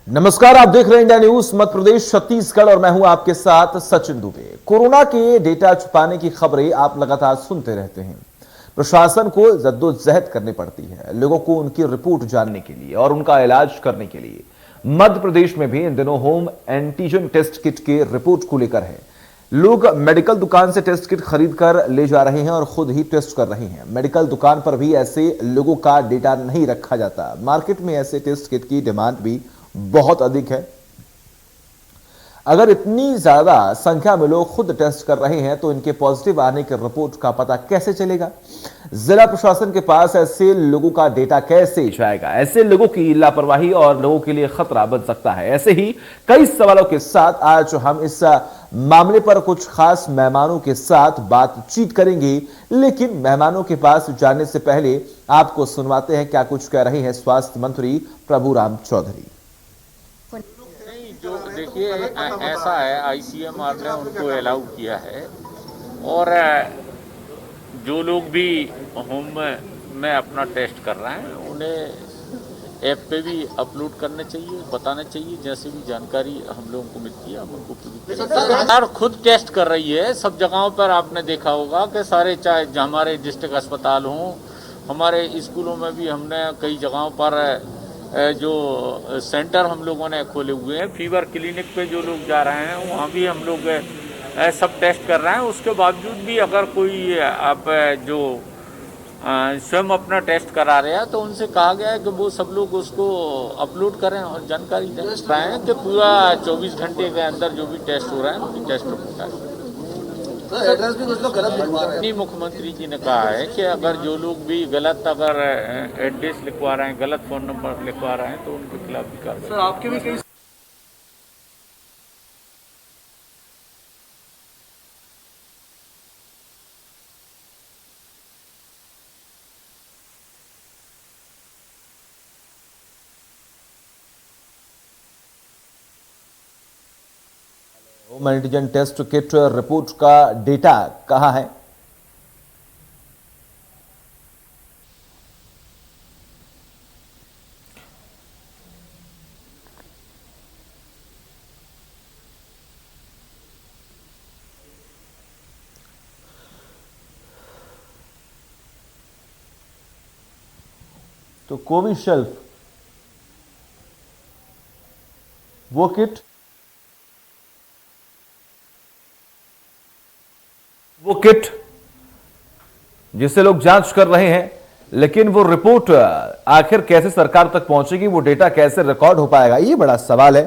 नमस्कार, आप देख रहे हैं इंडिया न्यूज मध्य प्रदेश छत्तीसगढ़ और मैं हूं आपके साथ सचिन दुबे। कोरोना के डेटा छुपाने की खबरें आप लगातार सुनते रहते हैं। प्रशासन को जद्दोजहद करनी पड़ती है लोगों को उनकी रिपोर्ट जानने के लिए और उनका इलाज करने के लिए। मध्य प्रदेश में भी इन दिनों होम एंटीजन टेस्ट किट के रिपोर्ट को लेकर है। लोग मेडिकल दुकान से टेस्ट किट खरीद कर ले जा रहे हैं और खुद ही टेस्ट कर रहे हैं। मेडिकल दुकान पर भी ऐसे लोगों का डेटा नहीं रखा जाता। मार्केट में ऐसे टेस्ट किट की डिमांड भी बहुत अधिक है। अगर इतनी ज्यादा संख्या में लोग खुद टेस्ट कर रहे हैं तो इनके पॉजिटिव आने की रिपोर्ट का पता कैसे चलेगा? जिला प्रशासन के पास ऐसे लोगों का डेटा कैसे जाएगा? ऐसे लोगों की लापरवाही और लोगों के लिए खतरा बन सकता है। ऐसे ही कई सवालों के साथ आज हम इस मामले पर कुछ खास मेहमानों के साथ बातचीत करेंगे। लेकिन मेहमानों के पास जाने से पहले आपको सुनवाते हैं क्या कुछ कह रहे हैं स्वास्थ्य मंत्री प्रभुराम चौधरी। जो देखिए ऐसा है, आईसीएमआर ने उनको अलाउ किया है और जो लोग भी होम में अपना टेस्ट कर रहे हैं उन्हें ऐप पे भी अपलोड करने चाहिए, बताना चाहिए। जैसे भी जानकारी हम लोगों को मिलती है हम उनको पूरी सरकार खुद टेस्ट कर रही है। सब जगहों पर आपने देखा होगा कि सारे, चाहे हमारे डिस्ट्रिक्ट अस्पताल हों, हमारे स्कूलों में भी हमने कई जगहों पर जो सेंटर हम लोगों ने खोले हुए हैं। फीवर क्लिनिक पे जो लोग जा रहे हैं वहाँ भी हम लोग सब टेस्ट कर रहे हैं। उसके बावजूद भी अगर कोई आप जो स्वयं अपना टेस्ट करा रहे हैं तो उनसे कहा गया है कि वो सब लोग उसको अपलोड करें और जानकारी दें रहे हैं कि पूरा 24 घंटे के अंदर जो भी टेस्ट हो रहा है उनकी टेस्ट रिपोर्ट है। एड्रेस भी कुछ लोग गलत लिखवा रहे हैं। मुख्यमंत्री जी ने कहा है कि अगर जो लोग भी गलत अगर एड्रेस लिखवा रहे हैं, गलत फोन नंबर लिखवा रहे हैं तो उनके खिलाफ भी कार्रवाई। सर आपके भी कई home antigen test kit report का डेटा कहां है? तो कोविशील्ड वो किट जिससे लोग जांच कर रहे हैं, लेकिन वो रिपोर्ट आखिर कैसे सरकार तक पहुंचेगी, वो डेटा कैसे रिकॉर्ड हो पाएगा, ये बड़ा सवाल है।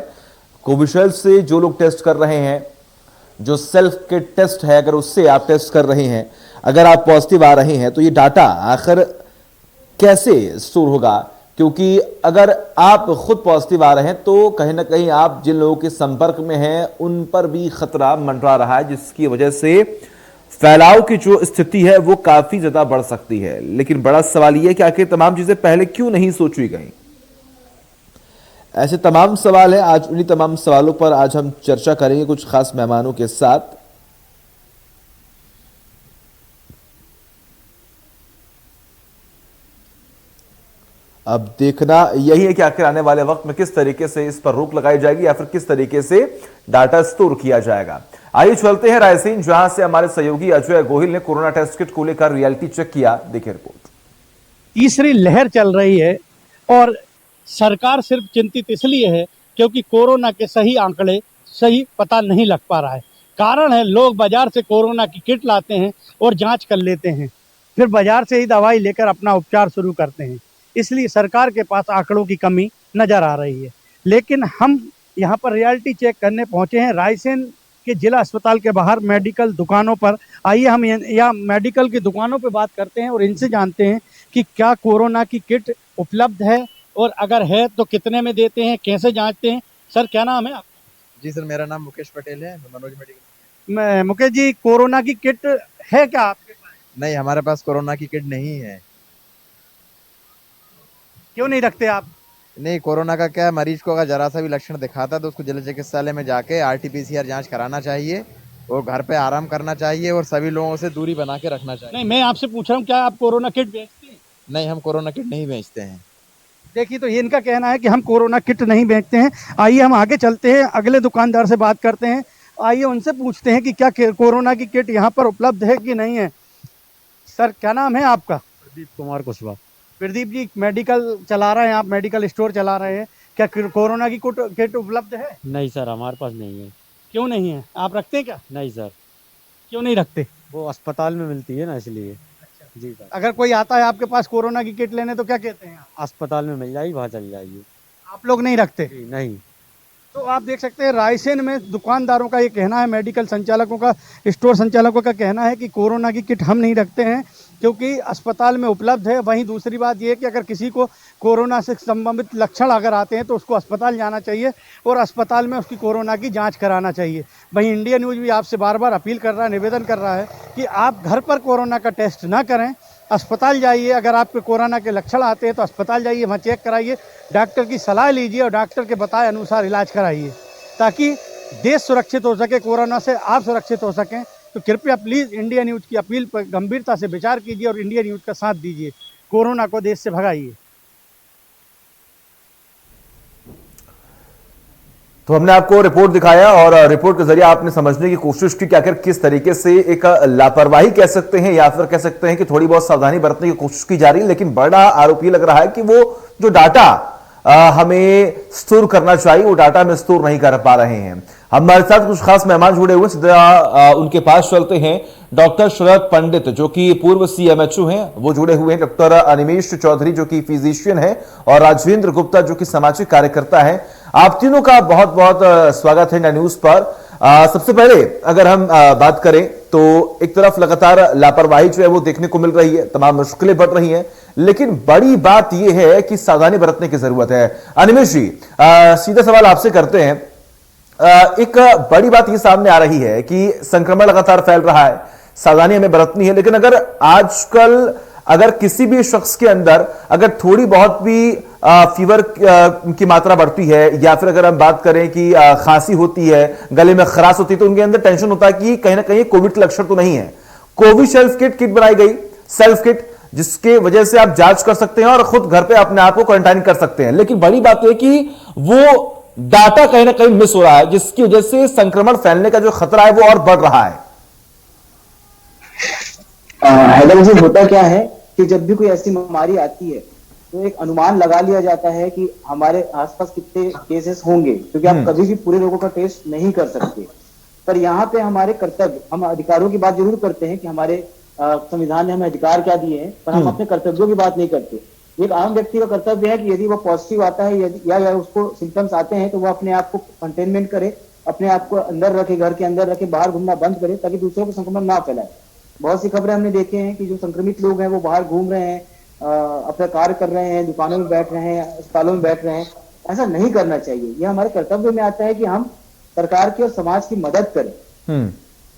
कोविशील्ड से जो लोग टेस्ट कर रहे हैं, जो सेल्फ किट टेस्ट है, अगर उससे आप टेस्ट कर रहे हैं, अगर आप पॉजिटिव आ रहे हैं तो ये डाटा आखिर कैसे स्टोर होगा? क्योंकि अगर आप खुद पॉजिटिव आ रहे हैं तो कहीं ना कहीं आप जिन लोगों के संपर्क में हैं उन पर भी खतरा मंडरा रहा है, जिसकी वजह से फैलाव की जो स्थिति है वो काफी ज्यादा बढ़ सकती है। लेकिन बड़ा सवाल यह है कि आखिर तमाम चीजें पहले क्यों नहीं सोची गई? ऐसे तमाम सवाल है। आज उन्हीं तमाम सवालों पर आज हम चर्चा करेंगे कुछ खास मेहमानों के साथ। अब देखना यही है कि आखिर आने वाले वक्त में किस तरीके से इस पर रोक लगाई जाएगी या फिर किस तरीके से डाटा स्टोर किया जाएगा। आइए चलते हैं रायसेन, जहां से हमारे सहयोगी अजय गोहिल ने कोरोना टेस्ट किट को लेकर रियलिटी चेक किया। देखिए रिपोर्ट। तीसरी लहर चल रही है और सरकार सिर्फ चिंतित इसलिए है क्योंकि कोरोना के सही आंकड़े सही पता नहीं लग पा रहा है। कारण है लोग बाजार से कोरोना की किट लाते हैं और जांच कर लेते हैं, फिर बाजार से ही दवाई लेकर अपना उपचार शुरू करते हैं। इसलिए सरकार के पास आंकड़ों की कमी नजर आ रही है। लेकिन हम यहाँ पर रियलिटी चेक करने पहुंचे हैं रायसेन के जिला अस्पताल के बाहर मेडिकल दुकानों पर। आइए हम यहाँ मेडिकल की दुकानों पर बात करते हैं और इनसे जानते हैं कि क्या कोरोना की किट उपलब्ध है और अगर है तो कितने में देते हैं, कैसे जांचते हैं। सर क्या नाम है आपका? जी सर, मेरा नाम मुकेश पटेल है, मनोज मेडिकल। मुकेश जी, कोरोना की किट है क्या आपके पास? नहीं, हमारे पास कोरोना की किट नहीं है। क्यों नहीं रखते आप? नहीं, कोरोना का क्या है, मरीज को अगर जरा सा भी लक्षण दिखाता है तो उसको जिला चिकित्सालय में जाके आरटीपीसीआर जांच कराना चाहिए और घर पे आराम करना चाहिए और सभी लोगों से दूरी बना के रखना चाहिए। नहीं, मैं आपसे पूछ रहा हूँ क्या आप कोरोना किट बेचते हैं? नहीं, हम कोरोना किट नहीं बेचते हैं। देखिए, तो ये इनका कहना है कि हम कोरोना किट नहीं बेचते हैं। आइए हम आगे चलते हैं, अगले दुकानदार से बात करते हैं। आइए उनसे पूछते हैं कि क्या कोरोना की किट यहाँ पर उपलब्ध है कि नहीं है। सर, क्या नाम है आपका? प्रदीप कुमार कुशवाहा। प्रदीप जी, मेडिकल चला रहे हैं आप, मेडिकल स्टोर चला रहे हैं, क्या कोरोना की किट उपलब्ध है? नहीं सर, हमारे पास नहीं है। क्यों नहीं है? आप रखते हैं क्या? नहीं सर, क्यों नहीं रखते? वो अस्पताल में मिलती है ना, इसलिए। जी सर, अगर कोई आता है आपके पास कोरोना की किट लेने तो क्या कहते हैं आप? अस्पताल में मिल जाएगी, वहाँ चली जाइए। आप लोग नहीं रखते? जी नहीं। तो आप देख सकते हैं रायसेन में दुकानदारों का ये कहना है, मेडिकल संचालकों का, स्टोर संचालकों का कहना है कि कोरोना की किट हम नहीं रखते हैं क्योंकि अस्पताल में उपलब्ध है। वहीं दूसरी बात ये है कि अगर किसी को कोरोना से संबंधित लक्षण अगर आते हैं तो उसको अस्पताल जाना चाहिए और अस्पताल में उसकी कोरोना की जांच कराना चाहिए। वहीं इंडिया न्यूज़ भी आपसे बार बार अपील कर रहा है, निवेदन कर रहा है कि आप घर पर कोरोना का टेस्ट ना करें, अस्पताल जाइए। अगर आपके कोरोना के लक्षण आते हैं तो अस्पताल जाइए, वहाँ चेक कराइए, डॉक्टर की सलाह लीजिए और डॉक्टर के बताए अनुसार इलाज कराइए ताकि देश सुरक्षित हो सके, कोरोना से आप सुरक्षित हो सकें। तो कृपया प्लीज़ इंडिया न्यूज़ की अपील पर गंभीरता से विचार कीजिए और इंडिया न्यूज़ का साथ दीजिए, कोरोना को देश से भगाइए। तो हमने आपको रिपोर्ट दिखाया और रिपोर्ट के जरिए आपने समझने की कोशिश की कि आखिर किस तरीके से एक लापरवाही कह सकते हैं या फिर कह सकते हैं कि थोड़ी बहुत सावधानी बरतने की कोशिश की जा रही है, लेकिन बड़ा आरोप ये लग रहा है कि वो जो डाटा हमें स्टोर करना चाहिए वो डाटा में स्टोर नहीं कर पा रहे हैं। हमारे साथ कुछ खास मेहमान जुड़े हुए, सीधा उनके पास चलते हैं। डॉक्टर शरद पंडित जो कि पूर्व सीएमएचओ हैं वो जुड़े हुए हैं, डॉक्टर अनिमेश चौधरी जो कि फिजिशियन है और राजवेंद्र गुप्ता जो कि सामाजिक कार्यकर्ता है। आप तीनों का बहुत बहुत स्वागत है इंडिया न्यूज पर। सबसे पहले अगर हम बात करें तो एक तरफ लगातार लापरवाही जो है वो देखने को मिल रही है, तमाम मुश्किलें बढ़ रही हैं, लेकिन बड़ी बात यह है कि सावधानी बरतने की जरूरत है। अनिमेश जी, सीधा सवाल आपसे करते हैं। एक बड़ी बात यह सामने आ रही है कि संक्रमण लगातार फैल रहा है, सावधानी हमें बरतनी है, लेकिन अगर आजकल अगर किसी भी शख्स के अंदर अगर थोड़ी बहुत भी फीवर की मात्रा बढ़ती है या फिर अगर हम बात करें कि खांसी होती है, गले में खराश होती है, तो उनके अंदर टेंशन होता है कि कहीं ना कहीं कोविड के लक्षण तो नहीं है। कोविशील्ड किट बनाई गई, सेल्फ किट, जिसके वजह से आप जांच कर सकते हैं और खुद घर पे अपने आप को क्वारंटाइन कर सकते हैं, लेकिन बड़ी बात यह कि वो डाटा कहीं ना कहीं मिस हो रहा है, जिसकी वजह से संक्रमण फैलने का जो खतरा है वो और बढ़ रहा है। हैदर जी, होता क्या है कि जब भी कोई ऐसी बीमारी आती है तो एक अनुमान लगा लिया जाता है कि हमारे आसपास कितने केसेस होंगे, क्योंकि आप कभी भी पूरे लोगों का टेस्ट नहीं कर सकते। पर यहाँ पे हमारे कर्तव्य, हम अधिकारों की बात जरूर करते हैं कि हमारे संविधान ने हमें अधिकार क्या दिए हैं, पर हम अपने कर्तव्यों की बात नहीं करते। एक आम व्यक्ति का कर्तव्य है कि यदि वो पॉजिटिव आता है या उसको सिम्टम्स आते हैं तो वो अपने आप को कंटेनमेंट करे, अपने आप को अंदर रखे, घर के अंदर रखे, बाहर घूमना बंद करे ताकि दूसरों को संक्रमण ना फैलाए। बहुत सी खबरें हमने देखे हैं कि जो संक्रमित लोग हैं वो बाहर घूम रहे हैं, अपना कार्य कर रहे हैं, दुकानों में बैठ रहे हैं, अस्पतालों में बैठ रहे हैं। ऐसा नहीं करना चाहिए। ये हमारे कर्तव्य में आता है कि हम सरकार की और समाज की मदद करें।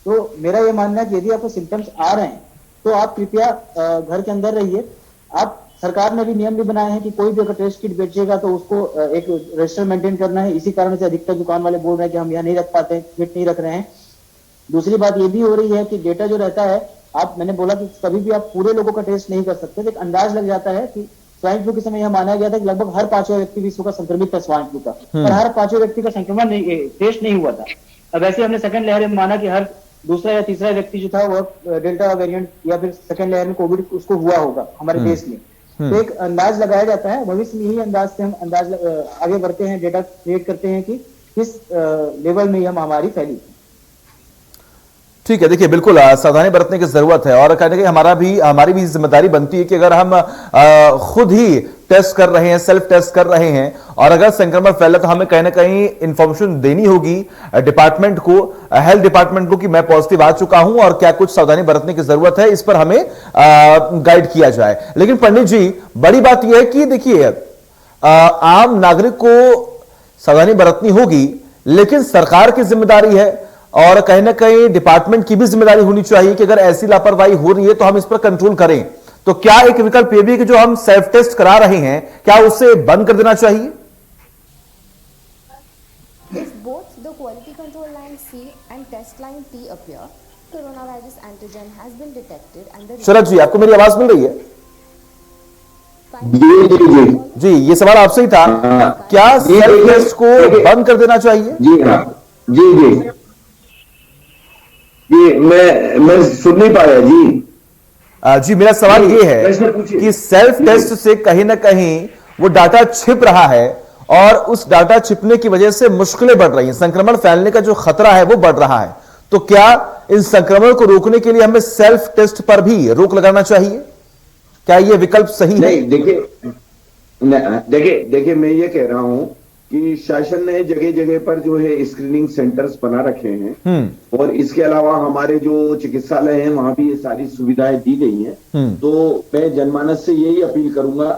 तो मेरा ये मानना है कि यदि आपको सिम्टम्स आ रहे हैं तो आप कृपया घर के अंदर रहिए। आप, सरकार ने भी नियम भी बनाए हैं कि कोई भी अगर टेस्ट किट बेचेगा तो उसको एक रजिस्टर मेंटेन करना है। इसी कारण से अधिकतर दुकान वाले बोल रहे हैं कि हम यहाँ नहीं रख पाते, किट नहीं रख रहे हैं। दूसरी बात ये भी हो रही है कि डेटा जो रहता है, मैंने बोला कि कभी भी आप पूरे लोगों का टेस्ट नहीं कर सकते, तो एक अंदाज लग जाता है कि स्वाइन फ्लू के समय यह माना गया था कि लगभग हर 5वां व्यक्ति विश्व का संक्रमित था स्वाइन फ्लू का, पर हर 5वें व्यक्ति का संक्रमण नहीं, टेस्ट नहीं हुआ था। अब ऐसे हमने सेकंड लहर में माना कि हर दूसरा या तीसरा व्यक्ति जो था वो डेल्टा वेरिएंट या फिर सेकंड लहर में कोविड उसको हुआ होगा हमारे देश में। तो एक अंदाज लगाया जाता है, भविष्य में यही अंदाज से हम आगे बढ़ते हैं, डेटा क्रिएट करते हैं कि किस लेवल में यह महामारी फैली। ठीक है, देखिए बिल्कुल सावधानी बरतने की जरूरत है और कहने की हमारी भी जिम्मेदारी बनती है कि अगर हम खुद ही टेस्ट कर रहे हैं, सेल्फ टेस्ट कर रहे हैं और अगर संक्रमण फैला तो हमें कहीं ना कहीं इंफॉर्मेशन देनी होगी डिपार्टमेंट को, हेल्थ डिपार्टमेंट को कि मैं पॉजिटिव आ चुका हूं और क्या कुछ सावधानी बरतने की जरूरत है, इस पर हमें गाइड किया जाए। लेकिन पंडित जी, बड़ी बात यह है कि देखिए आम नागरिक को सावधानी बरतनी होगी, लेकिन सरकार की जिम्मेदारी है और कहीं ना कहीं डिपार्टमेंट की भी जिम्मेदारी होनी चाहिए कि अगर ऐसी लापरवाही हो रही है तो हम इस पर कंट्रोल करें। तो क्या एक विकल्प यह भी कि जो हम सेल्फ टेस्ट करा रहे हैं क्या उसे बंद कर देना चाहिए? If both the quality control line C and test line T appear, coronavirus antigen has been detected and the शरद जी, आपको मेरी आवाज मिल रही है? and जी जी जी जी, ये सवाल आपसे ही था। क्या जी, सेल्फ देखिए- टेस्ट को देखिए- बंद कर देना चाहिए? जी हाँ जी जी जी मैं सुन नहीं पाया जी। जी, मेरा सवाल जी, ये है प्रश्न पूछिए। कि सेल्फ जी। टेस्ट से कहीं ना कहीं वो डाटा छिप रहा है और उस डाटा छिपने की वजह से मुश्किलें बढ़ रही हैं, संक्रमण फैलने का जो खतरा है वो बढ़ रहा है। तो क्या इन संक्रमण को रोकने के लिए हमें सेल्फ टेस्ट पर भी रोक लगाना चाहिए? क्या यह विकल्प सही है? नहीं देखिए मैं ये कह रहा हूं कि शासन ने जगह जगह पर जो है स्क्रीनिंग सेंटर्स बना रखे हैं और इसके अलावा हमारे जो चिकित्सालय हैं वहां भी ये सारी सुविधाएं दी गई हैं। तो मैं जनमानस से यही अपील करूंगा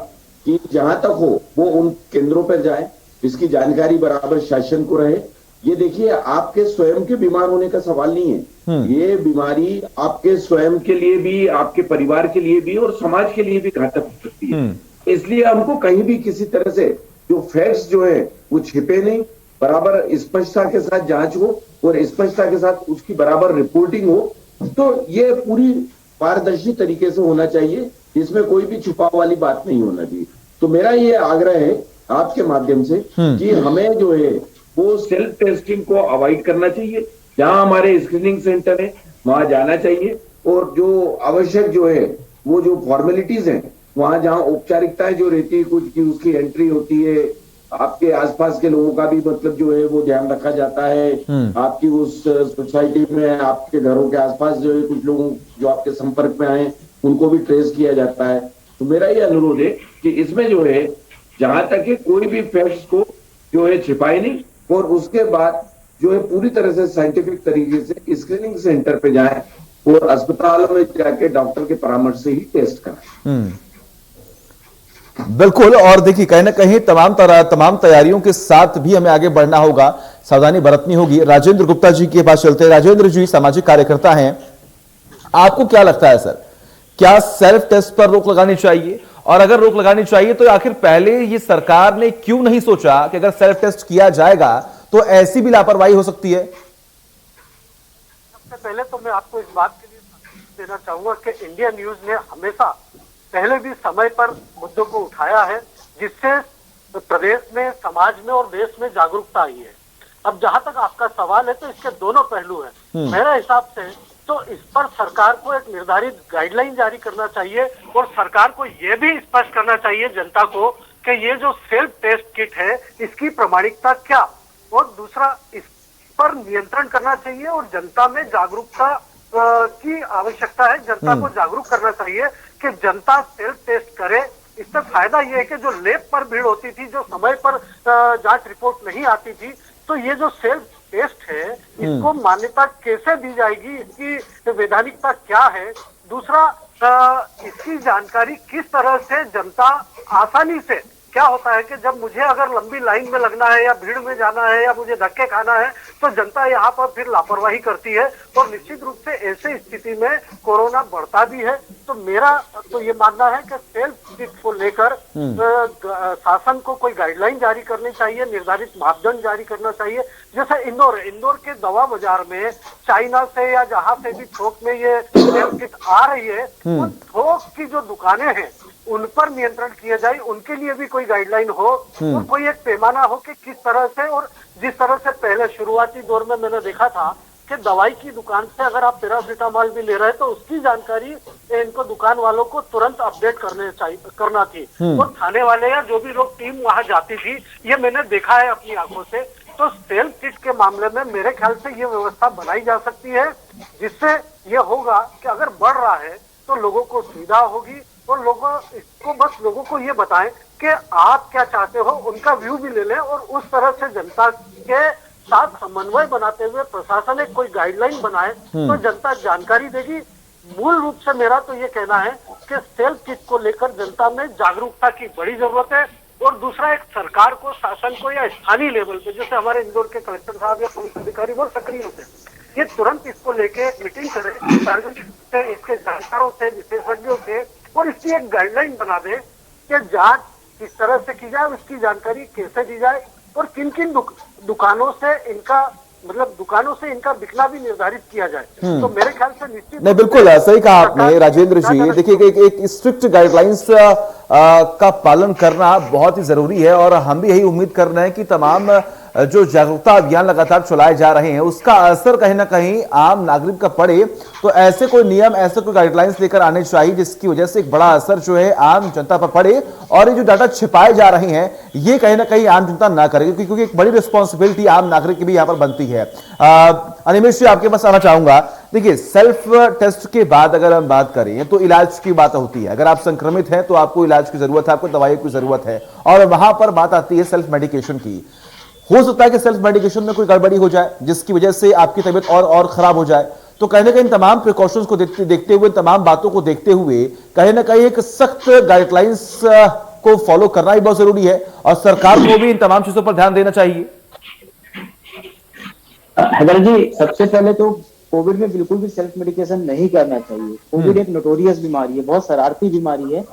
कि जहां तक हो वो उन केंद्रों पर जाए, इसकी जानकारी बराबर शासन को रहे। ये देखिए आपके स्वयं के बीमार होने का सवाल नहीं है, ये बीमारी आपके स्वयं के लिए भी, आपके परिवार के लिए भी और समाज के लिए भी घातक हो सकती है। इसलिए हमको कहीं भी किसी तरह से जो फैक्ट्स जो है वो छिपे नहीं, बराबर स्पष्टता के साथ जांच हो और स्पष्टता के साथ उसकी बराबर रिपोर्टिंग हो। तो ये पूरी पारदर्शी तरीके से होना चाहिए, इसमें कोई भी छुपाव वाली बात नहीं होना चाहिए। तो मेरा ये आग्रह है आपके माध्यम से कि हमें जो है वो सेल्फ टेस्टिंग को अवॉइड करना चाहिए। जहां हमारे स्क्रीनिंग सेंटर है वहां जाना चाहिए और जो आवश्यक जो है वो जो फॉर्मेलिटीज हैं वहां जहां औपचारिकताएं जो रहती है कुछ की उसकी एंट्री होती है, आपके आसपास के लोगों का भी मतलब जो है वो ध्यान रखा जाता है। आपकी उस सोसाइटी में आपके घरों के आसपास जो है कुछ लोगों जो आपके संपर्क में आए उनको भी ट्रेस किया जाता है। तो मेरा ये अनुरोध है कि इसमें जो है जहां तक है कोई भी फैक्ट्स को जो है छिपाए नहीं और उसके बाद जो है पूरी तरह से साइंटिफिक तरीके से स्क्रीनिंग सेंटर पे जाएं और अस्पतालों में जाके डॉक्टर के परामर्श से ही टेस्ट कराएं। बिल्कुल। और देखिए कहीं ना कहीं तमाम तैयारियों के साथ भी हमें आगे बढ़ना होगा, सावधानी बरतनी होगी। राजेंद्र गुप्ता जी के पास चलते हैं। राजेंद्र जी सामाजिक कार्यकर्ता हैं, आपको क्या लगता है सर, क्या सेल्फ टेस्ट पर रोक लगानी चाहिए? और अगर रोक लगानी चाहिए तो आखिर पहले ये सरकार ने क्यों नहीं सोचा कि अगर सेल्फ टेस्ट किया जाएगा तो ऐसी भी लापरवाही हो सकती है? सबसे पहले तो मैं आपको इस बात के लिए देना चाहूंगा कि इंडिया न्यूज ने हमेशा पहले भी समय पर मुद्दों को उठाया है जिससे प्रदेश में, समाज में और देश में जागरूकता आई है। अब जहां तक आपका सवाल है तो इसके दोनों पहलू हैं। मेरे हिसाब से तो इस पर सरकार को एक निर्धारित गाइडलाइन जारी करना चाहिए और सरकार को यह भी स्पष्ट करना चाहिए जनता को कि ये जो सेल्फ टेस्ट किट है इसकी प्रामाणिकता क्या, और दूसरा इस पर नियंत्रण करना चाहिए और जनता में जागरूकता की आवश्यकता है। जनता को जागरूक करना चाहिए कि जनता सेल्फ टेस्ट करे। इससे फायदा यह है कि जो लैब पर भीड़ होती थी, जो समय पर जांच रिपोर्ट नहीं आती थी, तो ये जो सेल्फ टेस्ट है इसको मान्यता कैसे दी जाएगी, इसकी वैधानिकता क्या है। दूसरा, इसकी जानकारी किस तरह से जनता आसानी से, क्या होता है कि जब मुझे अगर लंबी लाइन में लगना है या भीड़ में जाना है या मुझे धक्के खाना है तो जनता यहाँ पर फिर लापरवाही करती है और निश्चित रूप से ऐसे स्थिति में कोरोना बढ़ता भी है। तो मेरा तो ये मानना है कि सेल्फ किट को लेकर शासन को कोई गाइडलाइन जारी करनी चाहिए, निर्धारित मापदंड जारी करना चाहिए। जैसे इंदौर के दवा बाजार में चाइना से या जहां से भी थोक में ये सेल्फ किट आ रही है, उन थोक की जो दुकानें हैं उन पर नियंत्रण किया जाए, उनके लिए भी कोई गाइडलाइन हो और कोई एक पैमाना हो कि किस तरह से, और जिस तरह से पहले शुरुआती दौर में मैंने देखा था कि दवाई की दुकान से अगर आप पैरासीटामोल भी ले रहे हैं तो उसकी जानकारी इनको दुकान वालों को तुरंत अपडेट करना थी और थाने वाले या जो भी लोग टीम वहां जाती थी, ये मैंने देखा है अपनी आंखों से। तो सेल्फ किट के मामले में मेरे ख्याल से ये व्यवस्था बनाई जा सकती है जिससे ये होगा कि अगर बढ़ रहा है तो लोगों को सुविधा होगी और लोगों को ये बताएं कि आप क्या चाहते हो, उनका व्यू भी ले लें और उस तरह से जनता के साथ समन्वय बनाते हुए प्रशासन एक कोई गाइडलाइन बनाए तो जनता जानकारी देगी। मूल रूप से मेरा तो ये कहना है कि सेल्फ किट को लेकर जनता में जागरूकता की बड़ी जरूरत है। और दूसरा, एक सरकार को, शासन को या स्थानीय लेवल पे, जैसे हमारे इंदौर के कलेक्टर साहब या पुलिस अधिकारी बहुत सक्रिय होते हैं, ये तुरंत इसको लेके मीटिंग करें इसके जानकारों से, विशेषज्ञों से, और इसकी एक गाइडलाइन बना दे कि जांच किस तरह से की जाए, उसकी जानकारी कैसे दी जाए और किन किन दुकानों से इनका मतलब दुकानों से इनका बिकना भी निर्धारित किया जाए, तो मेरे ख्याल से निश्चित नहीं, बिल्कुल सही कहा आपने राजेंद्र जी। देखिए एक स्ट्रिक्ट गाइडलाइंस का पालन करना बहुत ही जरूरी है और हम भी यही उम्मीद कर रहे हैं कि तमाम जो जागरूकता अभियान लगातार चलाए जा रहे हैं उसका असर कहीं ना कहीं आम नागरिक का पड़े। तो ऐसे कोई नियम, ऐसे कोई गाइडलाइंस लेकर आने चाहिए जिसकी वजह से एक बड़ा असर जो है आम जनता पर पड़े और ये जो डाटा छिपाए जा रहे हैं ये कहीं ना कहीं आम जनता ना करे, क्योंकि एक बड़ी रिस्पॉन्सिबिलिटी आम नागरिक की भी यहां पर बनती है। अनिमेश जी, आपके पास आना चाहूंगा। देखिए, सेल्फ टेस्ट के बाद अगर हम बात करें तो इलाज की बात होती है। अगर आप संक्रमित हैं तो आपको इलाज की जरूरत है, आपको दवाई की जरूरत है, और वहां पर बात आती है सेल्फ मेडिकेशन की। हो सकता है कि सेल्फ मेडिकेशन में कोई गड़बड़ी हो जाए जिसकी वजह से आपकी तबीयत और खराब हो जाए। तो कहीं ना कहीं तमाम प्रिकॉशंस को देखते हुए, तमाम बातों को देखते हुए कहीं ना कहीं एक सख्त गाइडलाइंस को फॉलो करना ही बहुत जरूरी है और सरकार को भी इन तमाम चीजों पर ध्यान देना चाहिए। हैदर जी, सबसे पहले तो कोविड में बिल्कुल भी सेल्फ मेडिकेशन नहीं करना चाहिए। कोविड एक नोटोरियस बीमारी है, बहुत शरारती बीमारी है।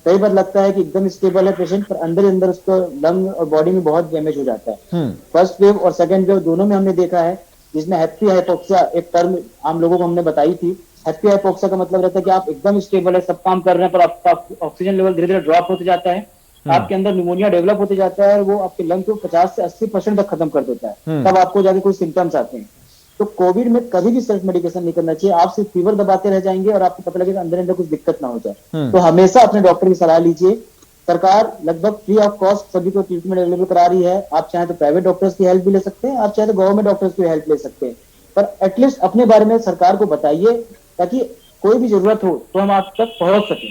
कई बार लगता है कि एकदम स्टेबल है पेशेंट, पर अंदर उसको लंग और बॉडी में बहुत डैमेज हो जाता है। फर्स्ट वेव और सेकंड वेव दोनों में हमने देखा है, जिसमें हैप्पी हाइपोक्सिया एक टर्म आम लोगों को हमने बताई थी। हैप्पी हाइपोक्सिया का मतलब रहता है कि आप एकदम स्टेबल है, सब काम कर रहे हैं, पर आपका ऑक्सीजन लेवल धीरे धीरे ड्रॉप होते जाता है, आपके अंदर निमोनिया डेवलप होते जाता है और वो आपके लंग को 50 से 80% तक खत्म कर देता है। तब आपको जाके कोई सिम्टम्स आते हैं। तो कोविड में कभी भी सेल्फ मेडिकेशन नहीं करना चाहिए। आप सिर्फ फीवर दबाते रह जाएंगे और आपको पता लगेगा अंदर कुछ दिक्कत ना हो जाए। तो हमेशा अपने डॉक्टर की सलाह लीजिए। सरकार लगभग फ्री ऑफ कॉस्ट सभी को ट्रीटमेंट अवेलेबल करा रही है। आप चाहे तो प्राइवेट डॉक्टर्स की हेल्प भी ले सकते हैं, आप चाहे तो गवर्नमेंट डॉक्टर्स की हेल्प ले सकते हैं, पर एटलीस्ट अपने बारे में सरकार को बताइए ताकि कोई भी जरूरत हो तो हम आप तक पहुंच सके।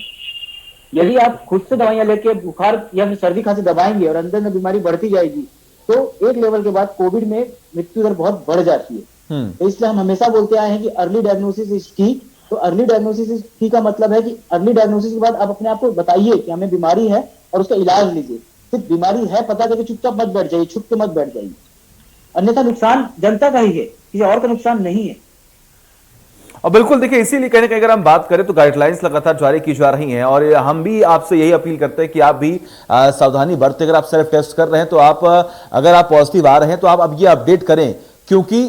यदि आप खुद से दवाइयां लेके बुखार या फिर सर्दी खांसी दबाएंगे और अंदर में बीमारी बढ़ती जाएगी तो एक लेवल के बाद कोविड में मृत्यु दर बहुत बढ़ जाती है। तो इसलिए हम हमेशा बोलते आए हैं कि अर्ली डायग्नोसिस इज की। तो अर्ली डायग्नोसिस इज की का मतलब है कि अर्ली डायग्नोसिस के बाद आप अपने आप को बताइए कि हमें बीमारी है और उसका इलाज लीजिए। सिर्फ बीमारी है पता करके चुपचाप मत बैठ जाइए, छुप के मत बैठ जाइए, अन्यथा नुकसान जनता का ही है, किसी और का नुकसान नहीं है। और बिल्कुल देखिए, इसीलिए कहने की अगर हम बात करें तो गाइडलाइंस लगातार जारी की जा रही हैं और हम भी आपसे यही अपील करते हैं कि आप भी सावधानी बरतें। अगर आप सेल्फ टेस्ट कर रहे हैं तो आप अगर आप पॉजिटिव आ रहे हैं तो आप अब ये अपडेट करें, क्योंकि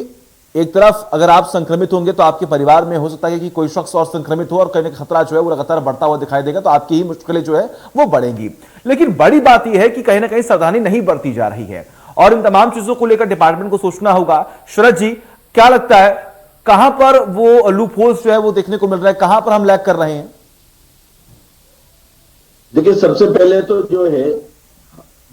एक तरफ अगर आप संक्रमित होंगे तो आपके परिवार में हो सकता है कि कोई शख्स और संक्रमित हो और कहने का खतरा जो है वो लगातार बढ़ता हुआ दिखाई देगा, तो आपकी ही मुश्किलें जो है वो बढ़ेंगी। लेकिन बड़ी बात यह है कि कहीं ना कहीं सावधानी नहीं बरती जा रही है और इन तमाम चीजों को लेकर डिपार्टमेंट को सोचना होगा। शरद जी, क्या लगता है कहां पर वो लूप होल्स जो है वो देखने को मिल रहा है, कहां पर हम लैग कर रहे हैं? देखिए, सबसे पहले तो जो है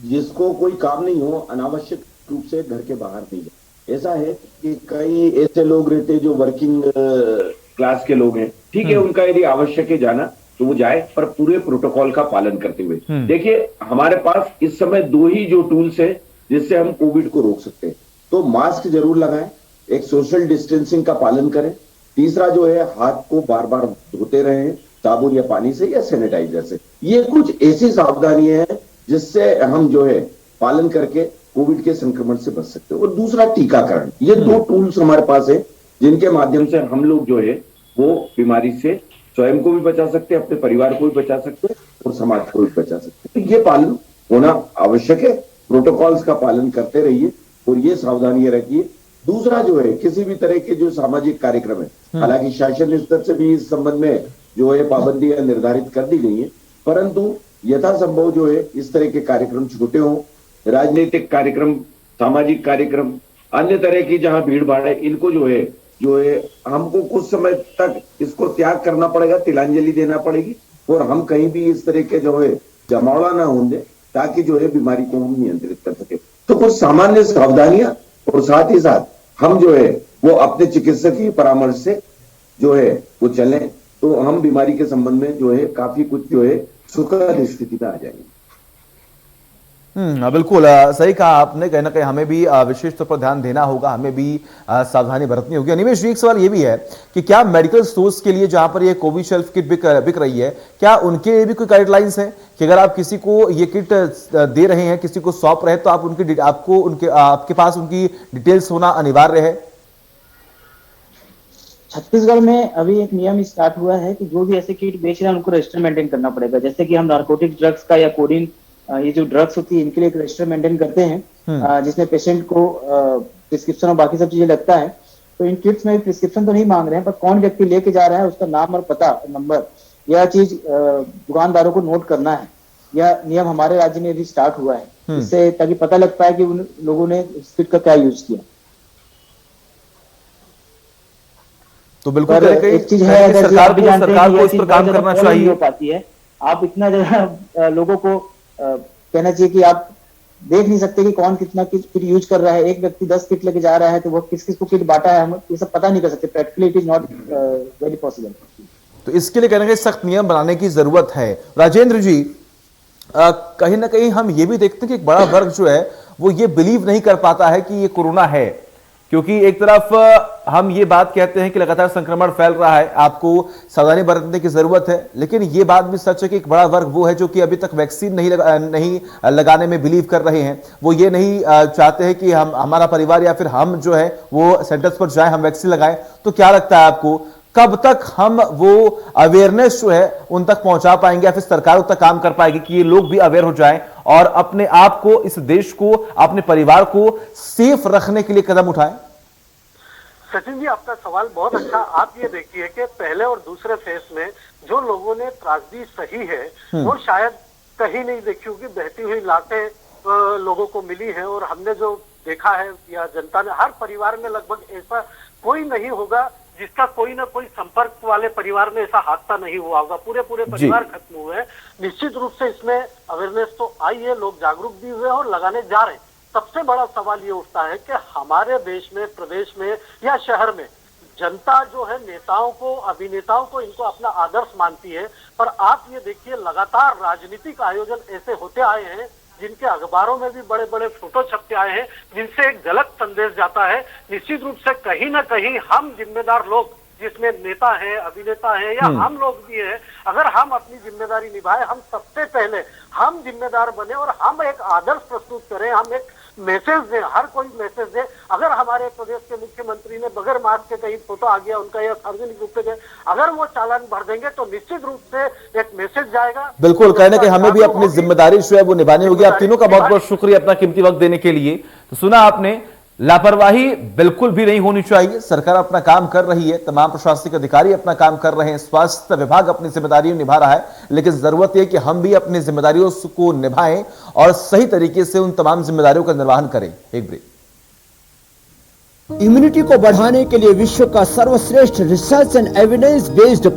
जिसको कोई काम नहीं हो अनावश्यक रूप से घर के बाहर नहीं जाए। ऐसा है कि कई ऐसे लोग रहते हैं जो वर्किंग क्लास के लोग हैं, ठीक है, उनका यदि आवश्यक है जाना तो वो जाए, पर पूरे प्रोटोकॉल का पालन करते हुए। देखिए, हमारे पास इस समय दो ही जो टूल्स है जिससे हम कोविड को रोक सकते हैं। तो मास्क जरूर लगाएं, एक सोशल डिस्टेंसिंग का पालन करें, तीसरा जो है हाथ को बार बार धोते रहें साबुन या पानी से या सैनिटाइजर से। ये कुछ ऐसी सावधानियां हैं जिससे हम जो है पालन करके कोविड के संक्रमण से बच सकते हैं। और दूसरा टीकाकरण, ये दो टूल्स हमारे पास है जिनके माध्यम से हम लोग जो है वो बीमारी से स्वयं को भी बचा सकते हैं, अपने परिवार को भी बचा सकते हैं और समाज को भी बचा सकते हैं। तो ये पालन होना आवश्यक है। प्रोटोकॉल्स का पालन करते रहिए और ये सावधानियां रखिए। दूसरा जो है किसी भी तरह के जो सामाजिक कार्यक्रम है, हालांकि शासन स्तर से भी इस संबंध में जो है पाबंदियां निर्धारित कर दी गई है, परंतु यथासंभव जो है इस तरह के कार्यक्रम छोटे हों। राजनीतिक कार्यक्रम, सामाजिक कार्यक्रम, अन्य तरह की जहां भीड़ भाड़ है, इनको जो है हमको कुछ समय तक इसको त्याग करना पड़ेगा, तिलांजलि देना पड़ेगी और हम कहीं भी इस तरह के जो है जमावड़ा ना होने ताकि जो है बीमारी को हम नियंत्रित कर सके। तो कुछ सामान्य सावधानियां और साथ ही साथ हम जो है वो अपने चिकित्सक की परामर्श से जो है वो चलें, तो हम बीमारी के संबंध में जो है काफी कुछ जो है सुखद स्थिति में आ जाएंगे। बिल्कुल सही कहा आपने। कहीं ना कहीं हमें भी विशेष तौर पर ध्यान देना होगा, हमें भी सावधानी बरतनी होगी। अनिमेश जी, एक सवाल ये भी है कि क्या मेडिकल स्टोर्स के लिए जहां पर ये कोविशील्ड किट बिक रही है, क्या उनके लिए भी कोई गाइडलाइंस है कि अगर आप किसी को ये किट दे रहे हैं, किसी को सौंप रहे हैं, तो आप आपके पास उनकी डिटेल्स होना अनिवार्य है? छत्तीसगढ़ में अभी एक नियम स्टार्ट हुआ है कि जो भी ऐसे किट बेच रहे हैं उनको रजिस्टर मेंटेन करना पड़ेगा। जैसे कि हम नार्कोटिक ड्रग्स का या कोडिन, ये जो ड्रग्स होती है इनके लिए एक रजिस्टर मेंटेन करते हैं जिसमें पेशेंट को प्रिस्क्रिप्शन और बाकी सब चीजें लगता है, तो इन किट्स में प्रिस्क्रिप्शन तो नहीं मांग रहे हैं, पर कौन व्यक्ति लेके जा रहा है उसका नाम और पता नंबर, यह चीज दुकानदारों को नोट करना है। यह नियम हमारे राज्य में भी स्टार्ट हुआ है, इससे ताकि पता लग पाए कि उन लोगों ने इस किट का क्या यूज किया। तो बिल्कुल एक चीज है, सरकार को इस पर काम करना चाहिए। हो पाती है, आप इतना ज्यादा लोगों को कहना चाहिए कि आप देख नहीं सकते कि कौन कितना किट यूज कर रहा है। एक व्यक्ति 10 किट लेके जा रहा है तो वो किस किस को किट बांटा है, हम ये सब पता नहीं कर सकते। Practically it is not very possible. तो इसके लिए कहना है सख्त नियम बनाने की जरूरत है। राजेंद्र जी, कहीं ना कहीं हम ये भी देखते हैं कि एक बड़ा वर्ग जो है वो ये बिलीव नहीं कर पाता है कि ये कोरोना है, क्योंकि एक तरफ हम ये बात कहते हैं कि लगातार संक्रमण फैल रहा है, आपको सावधानी बरतने की जरूरत है, लेकिन ये बात भी सच है कि एक बड़ा वर्ग वो है जो कि अभी तक वैक्सीन नहीं लगाने में बिलीव कर रहे हैं। वो ये नहीं चाहते हैं कि हमारा परिवार या फिर हम जो है वो सेंटर्स पर जाएं, हम वैक्सीन लगाएं। तो क्या लगता है आपको, कब तक हम वो अवेयरनेस जो है उन तक पहुंचा पाएंगे या फिर सरकार तक काम कर पाएगी कि ये लोग भी अवेयर हो जाएं और अपने आप को, इस देश को, अपने परिवार को सेफ रखने के लिए कदम उठाएं? सचिन जी, आपका सवाल बहुत अच्छा। आप ये देखिए कि पहले और दूसरे फेज में जो लोगों ने त्रासदी सही है वो शायद कहीं नहीं देखी होगी। बहती हुई लाटें लोगों को मिली है और हमने जो देखा है या जनता ने, हर परिवार में लगभग ऐसा कोई नहीं होगा जिसका कोई ना कोई संपर्क वाले परिवार में ऐसा हादसा नहीं हुआ होगा। पूरे परिवार खत्म हुए हैं। निश्चित रूप से इसमें अवेयरनेस तो आई है, लोग जागरूक भी हुए और लगाने जा रहे हैं। सबसे बड़ा सवाल ये उठता है कि हमारे देश में, प्रदेश में या शहर में जनता जो है नेताओं को, अभिनेताओं को, इनको अपना आदर्श मानती है, पर आप ये देखिए लगातार राजनीतिक आयोजन ऐसे होते आए हैं जिनके अखबारों में भी बड़े बड़े फोटो छपते आए हैं, जिनसे एक गलत संदेश जाता है। निश्चित रूप से कहीं ना कहीं हम जिम्मेदार लोग, जिसमें नेता है, अभिनेता है या हम लोग भी है, अगर हम अपनी जिम्मेदारी निभाए, हम सबसे पहले हम जिम्मेदार बने और हम एक आदर्श प्रस्तुत करें, हम एक मैसेज दें, हर कोई मैसेज दे। अगर हमारे प्रदेश के मुख्यमंत्री ने बगैर मास्क के कहीं फोटो आ गया उनका या सार्वजनिक रूप से गए, अगर वो चालान भर देंगे तो निश्चित रूप से एक मैसेज जाएगा। बिल्कुल, कहने के हमें भी अपनी जिम्मेदारी जो है वो निभानी होगी। आप तीनों का बहुत बहुत शुक्रिया अपना कीमती वक्त देने के लिए। तो सुना आपने, लापरवाही बिल्कुल भी नहीं होनी चाहिए। सरकार अपना काम कर रही है, तमाम प्रशासनिक अधिकारी अपना काम कर रहे हैं, स्वास्थ्य विभाग अपनी जिम्मेदारियों निभा रहा है, लेकिन जरूरत है कि हम भी अपनी जिम्मेदारियों को निभाएं और सही तरीके से उन तमाम जिम्मेदारियों का निर्वहन करें। एक ब्रेक। इम्यूनिटी को बढ़ाने के लिए विश्व का सर्वश्रेष्ठ रिसर्च एंड एविडेंस बेस्ड